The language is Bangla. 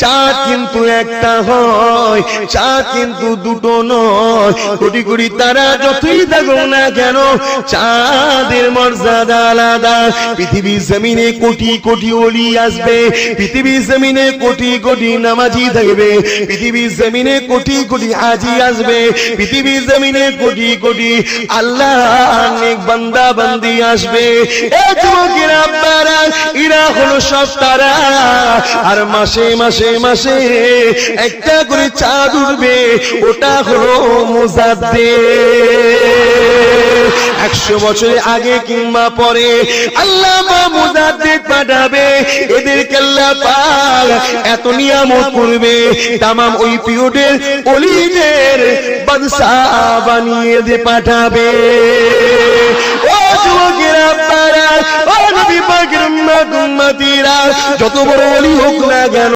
চাঁদ কিন্তু একটা হয়, চাঁদ কিন্তু দুটো নয়। কোটি কোটি তারা যতই থাকুক না কেন, চাঁদের মর্যাদা আলাদা। পৃথিবীর জমিনে কোটি কোটি ওলি আসবে, পৃথিবীর জমিনে কোটি কোটি নামাজি থাকবে, পৃথিবীর জমিনে কোটি কোটি হাজি আসবে, পৃথিবীর জমিনে কোটি কোটি আল্লাহ নেক বান্দা বান্দি আসবে। এই যুবকেরা আব্বারা, এরা হলো সব তারা। আর মাসে মাসে মাসে একটা করে চাঁদ উঠবে, ওটা হলো মুজাদ্দিদ। 100 বছর আগে কিংবা পরে আল্লাহ মুজাদ্দিদ পাঠাবে, এদেরকে আল্লাহ পাক এত নিয়ামত করবে, তামাম ওই পিরিয়ডের ওলিদের বাদশা বানিয়ে দিয়ে পাঠাবে। ও যুবকেরা আপনারা, ও নবী পাকের উম্মত উম্মতিরা, যত বড় ওলি হোক না কেন